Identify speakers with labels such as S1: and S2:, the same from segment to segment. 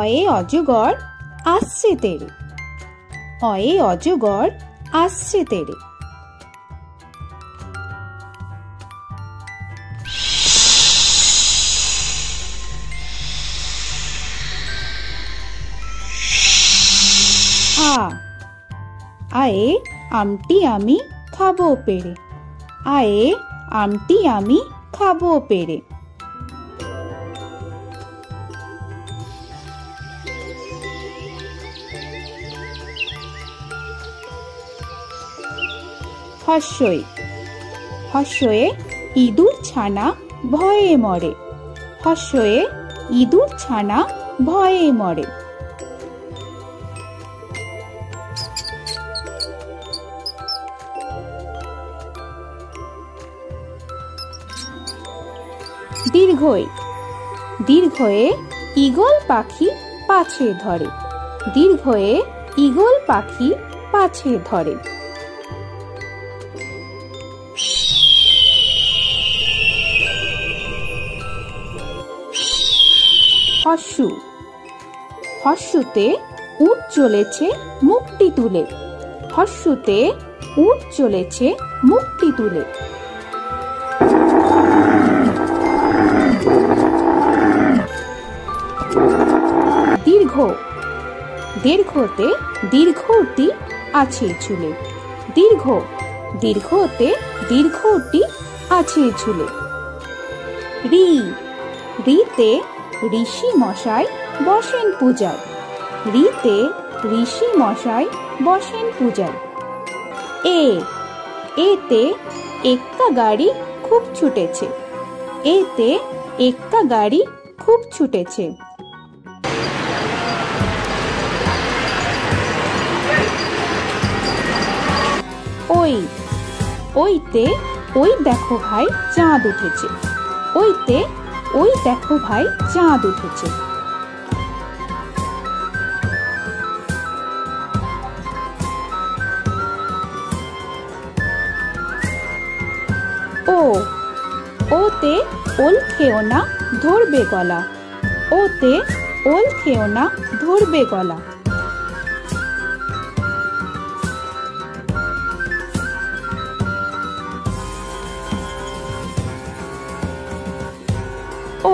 S1: অয়ে অজগর আসছে তেরে, অয়ে অজগর আসছে তেরে। আ, আয়ে আমটি আমি খাবো পেড়ে, আয়ে আমটি আমি খাবো পেড়ে। হর্ষই, হর্ষয়ে ইঁদুর ছানা ভয়ে মরে, হর্ষয়ে ইঁদুর ছানা ভয়ে মরে। দীর্ঘই, দীর্ঘয়ে ঈগল পাখি পাছে ধরে, দীর্ঘয়ে ঈগল পাখি পাছে ধরে। হর্ষু, হর্ষুতে উট চলেছে মুখটি তুলে, হর্ষুতে উট চলেছে মুখটি তুলে। দীর্ঘ, দীর্ঘতে দীর্ঘটি আছে ঝুলে, দীর্ঘ, দীর্ঘতে দীর্ঘটি আছে ঝুলে। রি, রিতে ঋষি মশাই বসেন পূজায়, রিতে ঋষি মশাই বসেন পূজায়। এ, এতে এক্কা গাড়ি খুব ছুটেছে, এতে এক্কা গাড়ি খুব ছুটেছে। ওই, ওইতে ওই দেখো ভাই চাঁদ উঠেছে, ওইতে ওই দেখো ভাই চাঁদ উঠেছে। ও, ওতে ওল খেও না ধরবে গলা, ওতে ওল খেও না ধরবে গলা।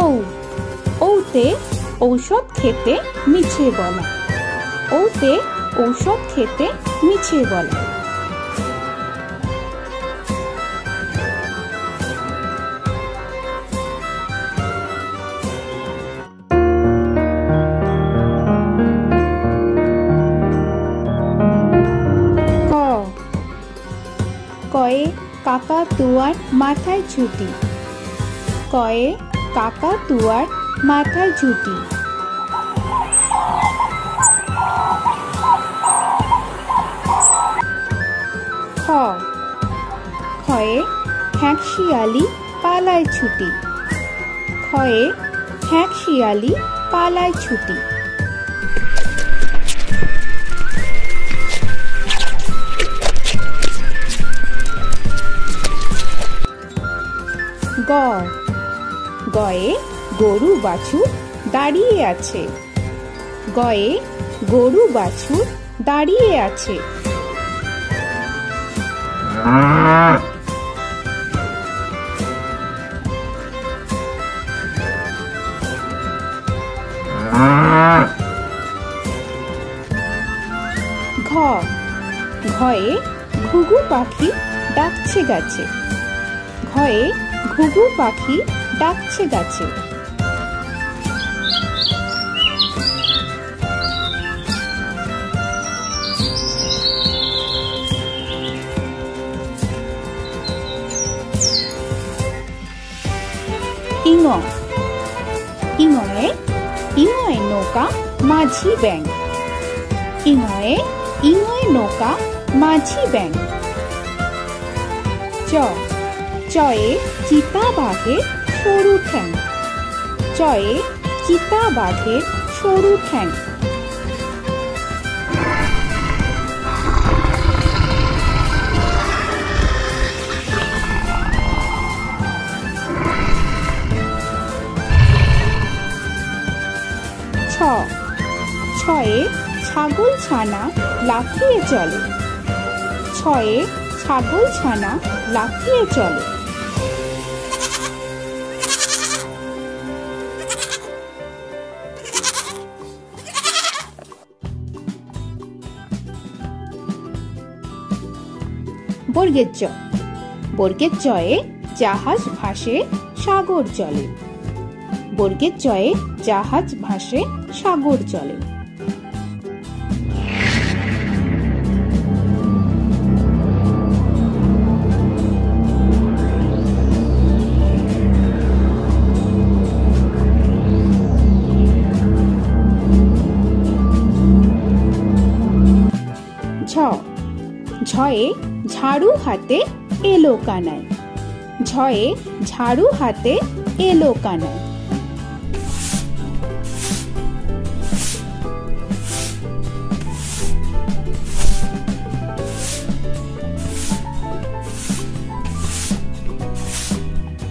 S1: ও, ওতে ঔষধ খেতে মিছে বলা, ওতে ঔষধ খেতে মিছে বলা। ক, কয়ে কাকাতুয়ার মাথায় ছুটি, কয়ে কাকাতুয়ার মাথায় ঝুঁটি। খ, খয়ে খ্যাঁকশিয়ালি পালায় ছুটি, খয়ে খ্যাঁকশিয়ালি পালায় ছুটি। গ, গয়ে গরু বাছুর দাঁড়িয়ে আছে, গয়ে গরু বাছুর দাঁড়িয়ে আছে। ঘ, ঘয়ে ঘুঘু পাখি ডাকছে গাছে, ঘয়ে ঘুঘু পাখি ডাকছে গাছে। ইঙ, ইঙয়ে ইঙয়ে নৌকা মাঝি ব্যাঙ, ইঙয়ে ইঙয়ে নৌকা মাঝি ব্যাঙ। চ, চয়ে চিতা বাঘের সরু ঠ্যাং, চয়ে চিতা বাঘের সরু ঠ্যাং। ছ, ছয়ে ছাগল ছানা লাফিয়ে চলে। ছয়ে ছাগল ছানা লাফিয়ে চলে। বর্গের জ। বর্গের জয়ে জাহাজ ভাসে সাগর জলে। বর্গের জয়ে জাহাজ ভাসে সাগর জলে। ঝ। ঝয়ে ঝাড়ু হাতে এলো কানাই। ঝয়ে ঝাড়ু হাতে এলো কানাই।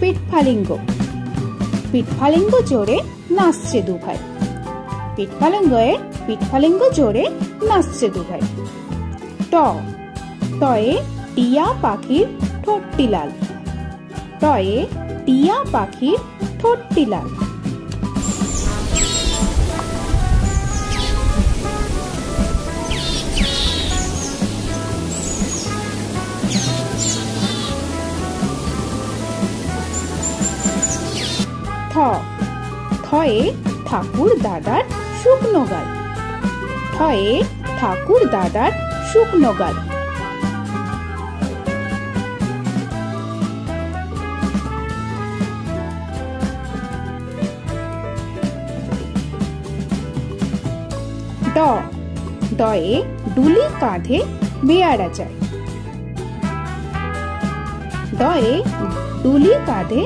S1: পিঠফালিঙ্গ। পিঠফালিঙ্গ জোরে নাচছে দুভাই। পিঠফালিঙ্গয়ে পিঠফালিঙ্গ জোরে নাচছে দুভাই। ট। টয়ে টিয়া পাখির ঠোঁটটি লাল। টয়ে টিয়া পাখির ঠোঁটটি লাল। থ। থয়ে ঠাকুর দাদার শুকনো গাল। থয়ে ঠাকুর দাদার শুকনো গাল। ড। ডয়ে ডুলি কাঁধে বেয়ারা যায়। ডয়ে ডুলি কাঁধে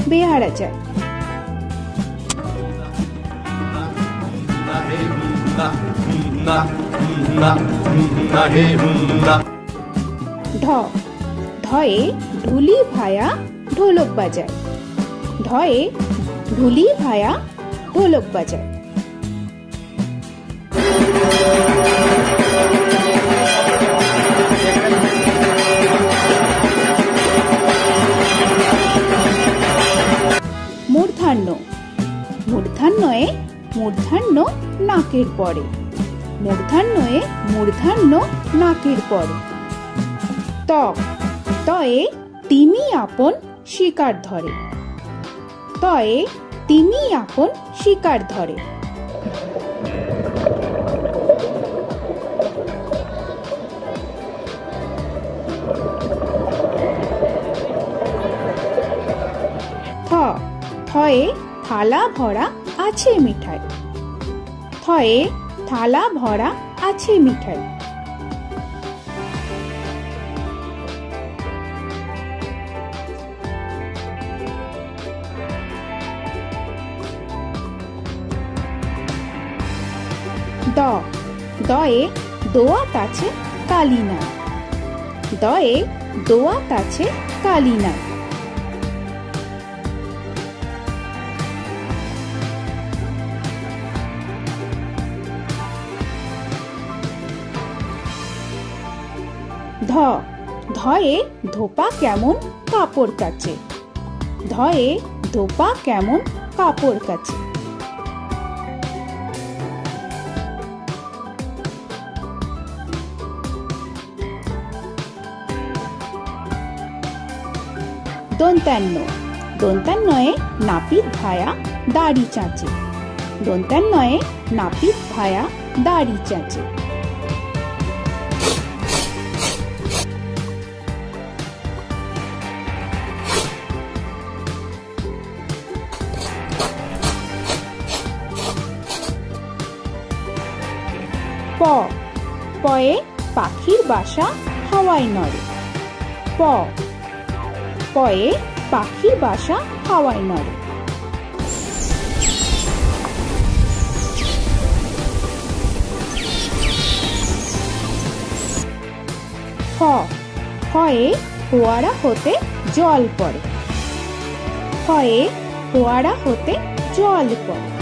S1: বেয়ারা যায়। ঢ। ঢয়ে ঢুলি ভায়া ঢোলক বাজায়। ঢয়ে ঢুলি ভায়া ঢোলক বাজায়। মূর্ধান্য। মূর্ধান্যয়ে মূর্ধান্য নাকের পরে। মূর্ধান্যয়ে মূর্ধান্য নাকের পরে। ত। তয়ে তিমি আপন শিকার ধরে। তয়ে তিমি আপন শিকার ধরে। থ। থয়ে থালা ভরা আছে মিঠাই। থয়ে থালা ভরা আছে মিঠাই। দ। দয়ে দোয়াত আছে কালি নাই। দয়ে দোয়াত আছে কালি নাই। ধ। ধয়ে ধোপা কেমন কাপড় কাচে। ধয়ে ধোপা কেমন কাপড় কাচে। দন্তান্ন। দন্তান্নয়ে নাপিত ভায়া দাড়ি চাঁচে। দন্তান্নয়ে নাপিত ভায়া দাড়ি চাঁচে। প। পয়ে পাখির বাসা হাওয়ায় নড়ে। প। পয়ে পাখির বাসা হাওয়ায় নড়ে। ফ। ফয়ে ফোয়ারা হতে জল পড়ে। ফয়ে ফোয়ারা হতে জল পড়ে।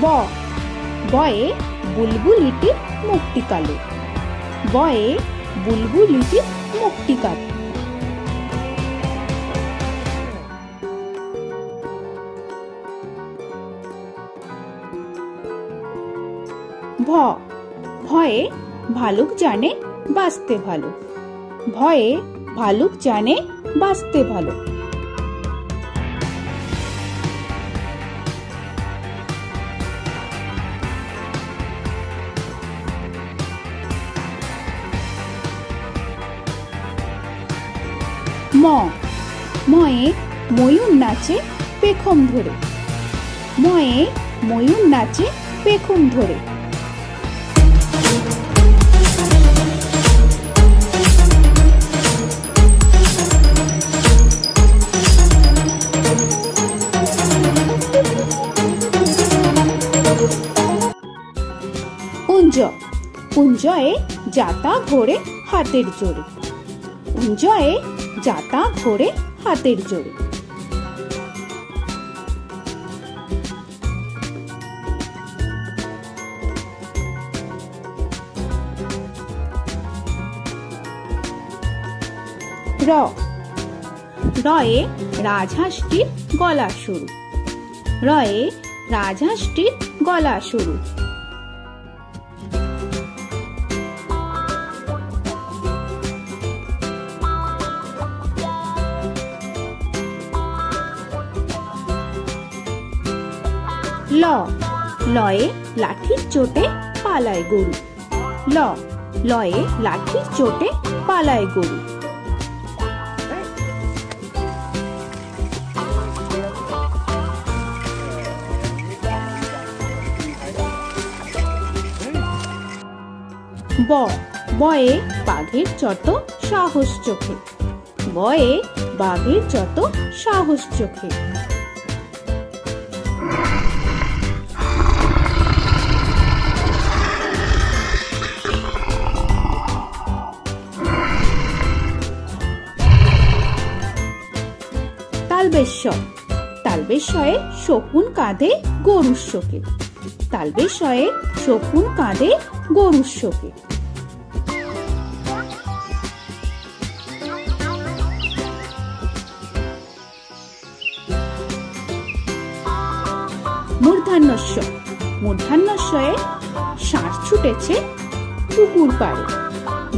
S1: ব বয়ে বুলবুলিটির মুখটি কালো। বয়ে বুলবুলিটির মুখটি কালো। ভ ভয়ে ভালুক জানে বাঁচতে ভালো। ভয়ে ভালুক জানে বাঁচতে ভালো। ম ময়ে ময়ূর নাচে পেখম ধরে। ময়ে ময়ূর নাচে পেখম ধরে। উঞ্জ উঞ্জয়ে যাতা ঘোরে হাতের জোরে। উঞ্জয়ে যাতা ঘোরে হাতের জোরে। র রয়ে রাজহাঁসটির গলা সরু। রয়ে রাজহাঁসটির গলা সরু। ল লয়ে লাঠির চোটে পালায় গরু। ল লয়ে লাঠির চোটে পালায় গরু। ব বয়ে বাঘের যত সাহস চোখে। বয়ে বাঘের যত সাহস চোখে। তালবেশ্বর তালবেশ্বরে শকুন কাঁধে গরুর শোকে। তালবেশ্বরে শকুন কাঁধে গরুর শোকে। মূর্ধন্যস্ব মূর্ধন্যস্বয়ে ষাঁড় ছুটেছে পুকুর পাড়ে।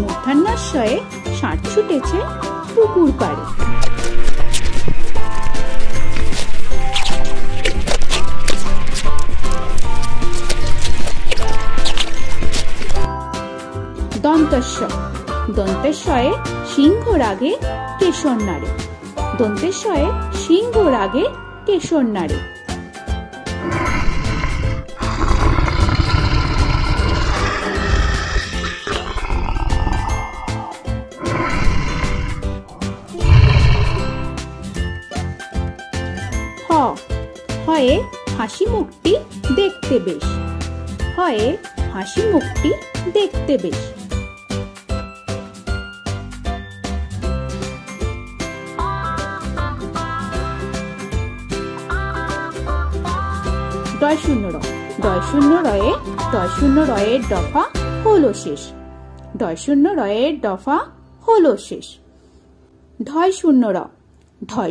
S1: মূর্ধন্যস্বয়ে ষাঁড় ছুটেছে পুকুর পাড়ে। দন্তস্ব দন্তেশ্বয়ে সিংহ রাগে কেশর নাড়ে। দন্তেশ্বয়ে সিংহ রাগে কেশর নাড়ে। হ হয়ে হাসি মুখটি দেখতে বেশ। হয়ে হাসি মুখটি দেখতে বেশ। ডয় শূন্য র ডয় শূন্য রয়ের দফা হলো শেষ। ডয় শূন্য রয়ের দফা হলো শেষ। ঢয়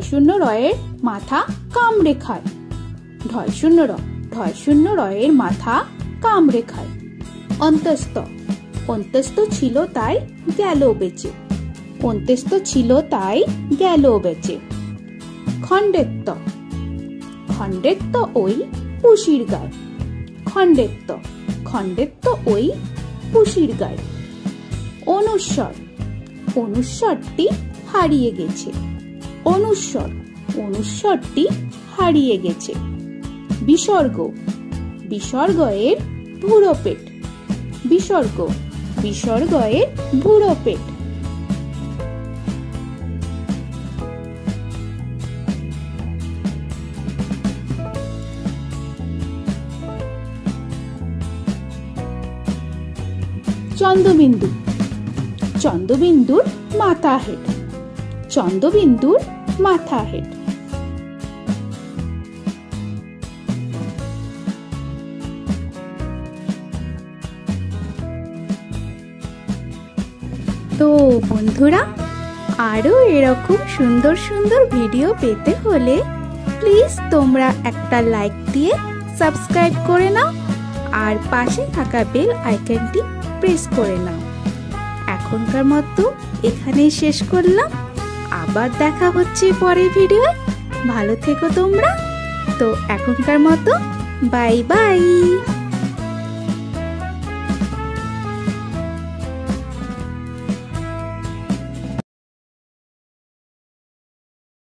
S1: শূন্য রয়ের মাথা কামড়ে খায়। ঢয় শূন্য রয়ের মাথা কামড়ে খায়। অন্তস্থ অন্তস্থ ছিল তাই গেল বেঁচে। অন্তস্থ ছিল তাই গেল বেঁচে। খণ্ডেত্ব খণ্ডেত্ব ওই পুষির গায়। খণ্ডেত্ব ওই পুষির গায়। অনুস্বর অনুস্বরটি হারিয়ে গেছে। অনুস্বরটি হারিয়ে গেছে। বিসর্গ বিসর্গয়ের ভুরো পেট। বিসর্গয়ের ভুরো পেট। চন্দ্রবিন্দু চন্দ্রবিন্দুর মাথা হেড। চন্দ্রবিন্দুর মাথা হেড। বন্ধুরা, আরও এরকম সুন্দর সুন্দর ভিডিও পেতে হলে প্লিজ তোমরা একটা লাইক দিয়ে সাবস্ক্রাইব করে নাও আর পাশে থাকা বেল আইকনটি প্রেস করে নাও। এখনকার মতো এখানেই শেষ করলাম, আবার দেখা হচ্ছে পরের ভিডিওয়ে। ভালো থেকো তোমরা। তো এখনকার মতো বাই বাই।